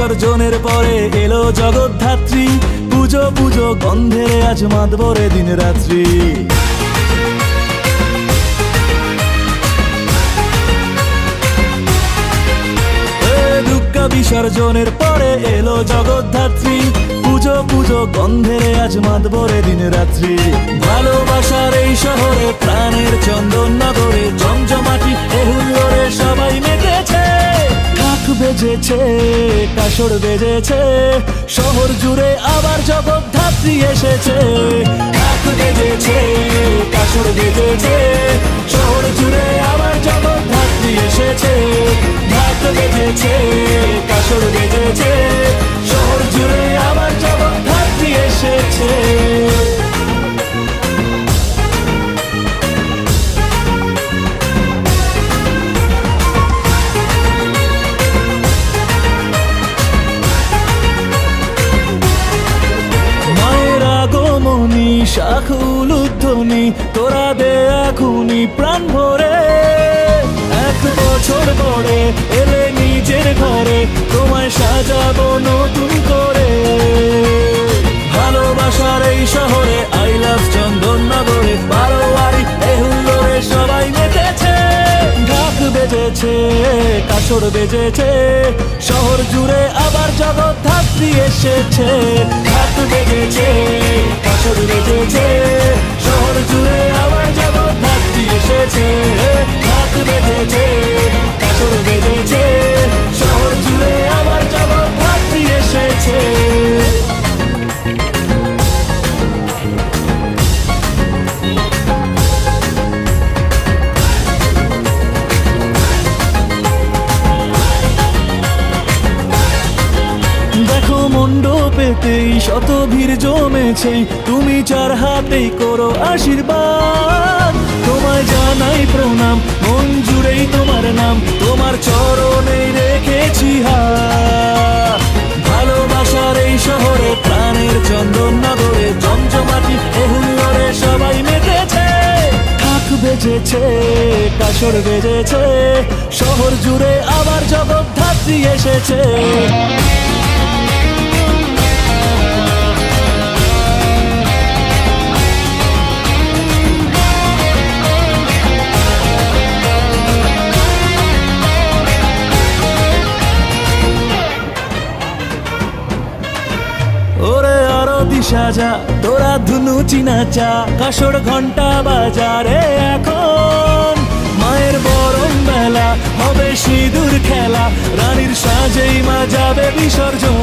বিসর্জনের পরে এলো জগদ্ধাত্রী, পুজো পুজো গন্ধেরে আজ মাতবরে দিন রাত্রি। দুর্গা বিসর্জনের পরে এলো জগদ্ধাত্রী, পুজো পুজো গন্ধেরে আজ মাতবরে দিন রাত্রি। ভালোবাসার এই শহরে প্রাণের চন্দন নগরে জমজমাটি এহুল্লোড়ে সবাই মেতেছে। ঢাক বেজেছে, কাসর বেজেছে, শহর জুড়ে আবার জগদ্ধাত্রী এসেছে। ঢাক বেজেছে, কাসর বেজেছে, শহর জুড়ে আবার জগদ্ধাত্রী এসেছে। ঢাক বেজেছে, কাসর বেজেছে, শহর জুড়ে আবার জগদ্ধাত্রী এসেছে। শাখ উলুধ্বনি তোরা দে এখুনি প্রাণ ভরে। এক বছর পরে এলে নিজের ঘরে, তোমায় সাজাবো নতুন করে। ভালোবাসার এই শহরে আই লাভ চন্দননগরে বারোয়ারি এহুল্লোড়ে সবাই মেতেছে। ঢাক বেজেছে, কাসর বেজেছে, শহর জুড়ে আবার জগদ্ধাত্রী এসেছে। ঢাক বেজেছে, কাসর বেজেছে, শহর জুড়ে আবার জগদ্ধাত্রী এসেছে। ঢাক বেজেছে, কাসর বেজেছে, শহর জুড়ে আবার জগদ্ধাত্রী এসেছে। মণ্ডপেতেই শত ভিড় জমেছে, তুমি চার হাতেই করো আশীর্বাদ। তোমায় জানাই প্রণাম, মন জুড়েই তোমার নাম, তোমার চরণেই রেখেছি হাত। ভালোবাসার এই শহরে প্রাণের চন্দন নগরে জমজমাটি এহুল্লোড়ে সবাই মেতেছে। ঢাক বেজেছে, কাসর বেজেছে, শহর জুড়ে আবার জগদ্ধাত্রী এসেছে। ওরে আরতি সাজা তোরা ধুনুচি নাচা, কাসর ঘন্টা বাজারে এখন। মায়ের বরণ বেলা হবে সিঁদুর খেলা, রানীর সাজেই মা যাবে বিসর্জন।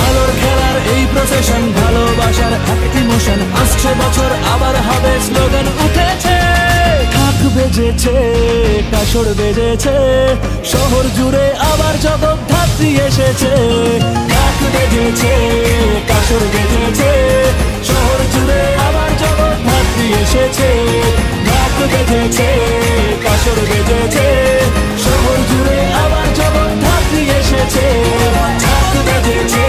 আলোর খেলার এই প্রসেশন, ভালোবাসার একটি মোশন, আসছে বছর আবার হবে স্লোগান উঠেছে। ঢাক বেজেছে, কাসর বেজেছে, শহর জুড়ে আবার জগদ্ধাত্রী এসেছে। ঢাক বেজেছে, কাসর বেজেছে, শহর জুড়ে আবার জগদ্ধাত্রী এসেছে। ঢাক বেজেছে, কাসর বেজেছে, শহর জুড়ে আবার জগদ্ধাত্রী এসেছে। ঢাক বেজেছে,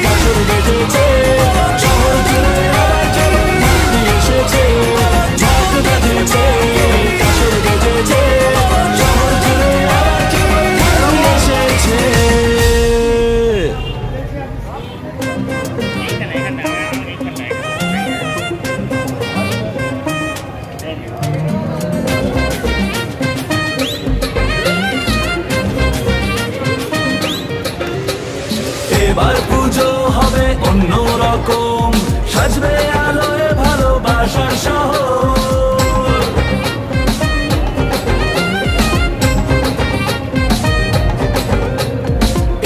কাসর বেজেছে, শহর জুড়ে আবার জগদ্ধাত্রী এসেছে। ঢাক বেজেছে, কাসর বেজেছে, শহর জুড়ে আবার জগদ্ধাত্রী এসেছে। এবার পুজো হবে অন্য রকম, সাজবে আলোয় ভালোবাসার শহর।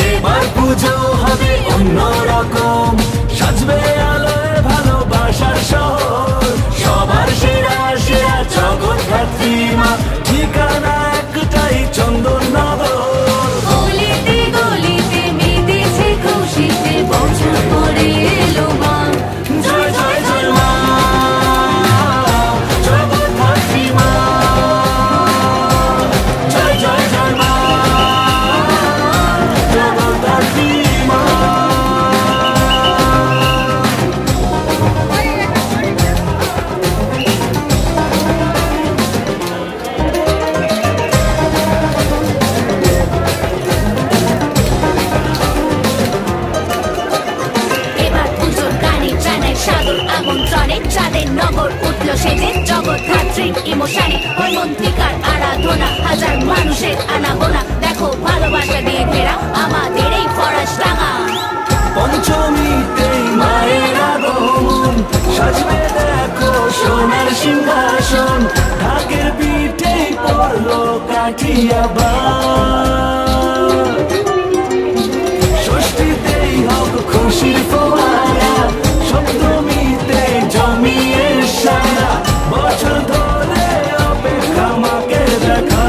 এবার পুজো হবে অন্য রকম, সাজবে আলোয় ভালোবাসার শহর। সবার সেরা সেরা জগদ্ধাত্রী মা, ঠিকানা একটাই চন্দননগর। জয় জয় জয় মা, জগদ্ধাত্রী মা, জয় জয় জয় মা, জগদ্ধাত্রী মা। নগর উঠল সেজে জগদ্ধাত্রী ইমোশনে মন্ত্রিকার আরাধনা হাজার মানুষের আনাগোনা দেখো ভালোবাসা দিয়ে ঘেরা আমাদের এই ফরাসডাঙ্গা পঞ্চমীতেই মায়ের আগমন সাজবে দেখো সোনার সিংহাসন ঢাকের পিঠেই পড়লো কাঠিয়াবাদ ষষ্ঠীতেই হোক খুশির ফোয়ারা সপ্তমীতে জমিয়ে সারা বছর ধরে অপেক্ষা মাকে দেখা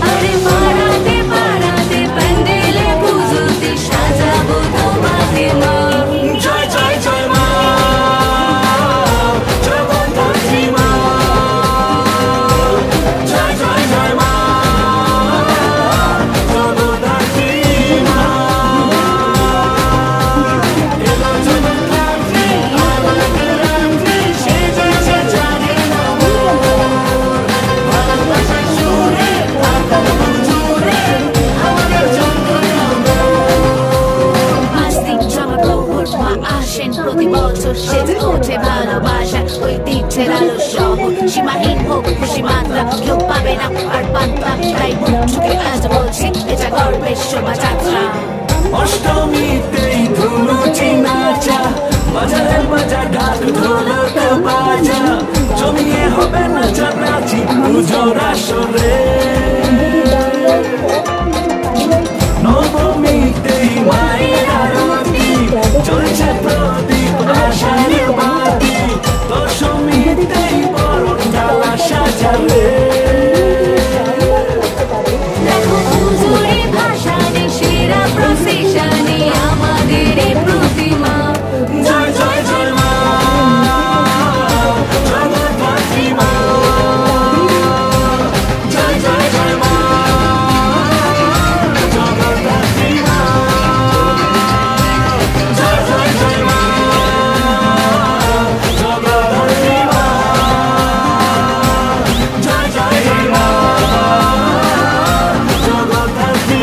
আরে পাড়াতে পাড়াতে প্যান্ডেলে পুজোতে সাজাবো তোমাকে মা জয় জয় জয় মা জগদ্ধাত্রী মা জয় জয় জয় মা জগদ্ধাত্রী মা এলো জগদ্ধাত্রী আমাদের রাত্রি সেজেছে জানে না ভালোবাসার সুরে আকাশ জুড়ে আমাদের আস্তিক জগৎপ্রভুর মা আসেন প্রতি বছর সেজে ওঠে ভালোবাসা ঐতিহ্যের আলো শহর সীমাহীন হোক খুশি মাত্রা কেউ পাবে না আর পান্তা তাই মুখ ঝুঁকে আজ বলছি এটা গর্বের শোভাযাত্রা অষ্টমীতেই ধুনুচি নাচা বাজারে বাজা ঢাক ঢোলক বাজা জমিয়ে হবে নাচা নাচি পুজোর আসরে নবমীতেই মায়ের আরতি চলছে প্রদীপ আশার বাতি দশমীতেই বরণ ডালা সাজাবে দেখো পুজোরে ভাসানে সেরা প্রসেশনে আমাদের এই প্রতিমা জয় জয় জয় মা জগদ্ধাত্রী মা জয় জয় জয় মা জগদ্ধাত্রী মা জয় জয় জয় মা জগদ্ধাত্রী মা জয় জয় জয় মা জগদ্ধাত্রী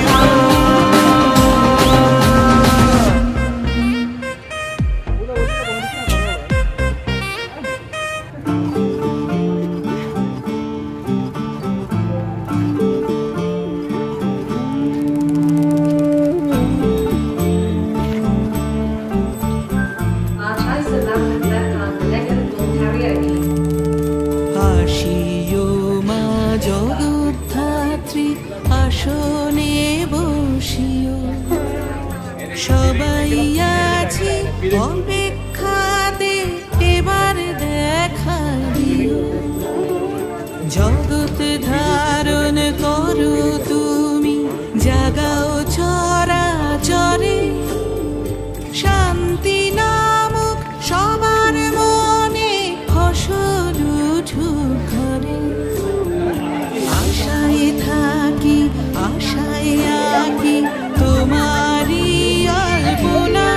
মা Our ties are left on the leg of the karaoke. আসিও মা জগদ্ধাত্রী আসনে বসিও সবাই আছি অপেক্ষাতে এবার দেখা দিও জগৎ ধারণ করো তুমি জাগাও চরাচরে শান্তি নামক সবার মনে ফসল উঠুক ঘরে আশায় থাকি আশায় আঁকি তোমারই অল্পনা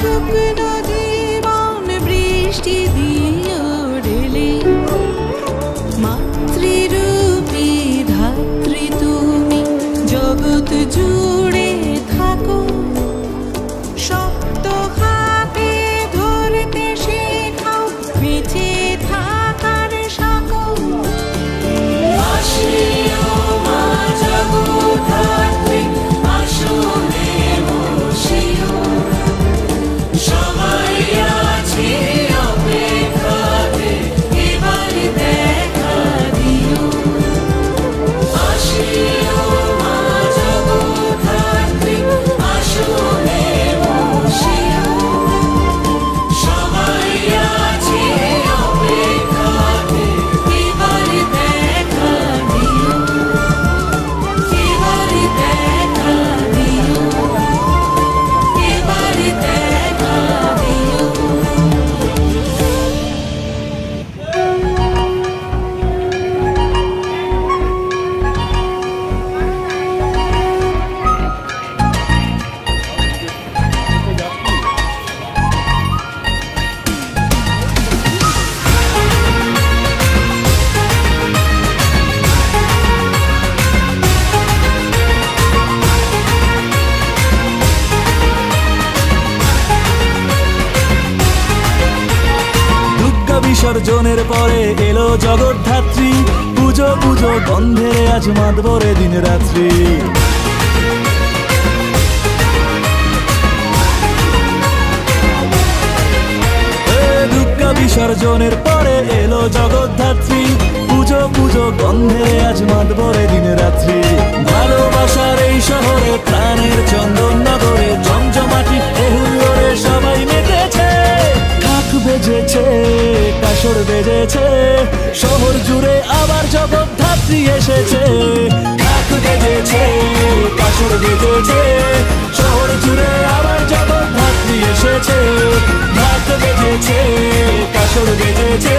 শুকনো জীবন বৃষ্টি দিও ঢেলে মাতৃরূপী ধাত্রী তুমি জগৎ জুড়ে থাকো শক্ত হাতে ধরতে শেখাও বেঁচে থাকার সাঁকো আসিও মা জগদ্ধাত্রী আসনে বসিও সবাই আছি অপেক্ষাতে এবার দেখা দিও আসিও মা জগদ্ধাত্রী আসনে বসিও সবাই আছি অপেক্ষাতে এবার দেখা দিও এবার দেখা দিও এবার দেখা দিও দুর্গা বিসর্জনের পরে এলো জগদ্ধাত্রী পুজো পুজো গন্ধে আজ মাতবরে দিন রাত্রি দুর্গা বিসর্জনের পরে এলো জগদ্ধাত্রী পুজো পুজো গন্ধে আজ মাতবরে দিন রাত্রি ভালোবাসার এই শহরে প্রাণের চন্দন নগরে জমজমাটি এহুল্লোড়ে সবাই মেতেছে ঢাক বেজেছে কাসর বেজেছে শহর জুড়ে আবার জগদ্ধাত্রী এসেছে ঢাক বেজেছে কাসর বেজেছে শহর জুড়ে আবার জগদ্ধাত্রী এসেছে ঢাক বেজেছে কাসর বেজেছে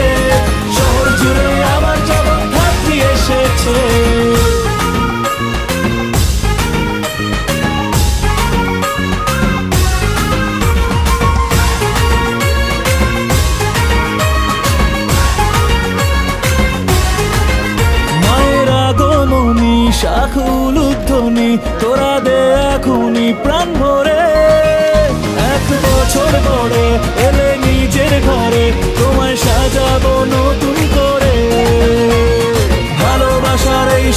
শহর জুড়ে আবার জগদ্ধাত্রী এসেছে মায়ের আগমনী শাখুল উদ্ধনি তোরা দে এখনই প্রাণ ভরে 1 বছর পরে এলে নিজের ঘরে তোমায় সাজাবো নতুন করে ভালোবাসার এই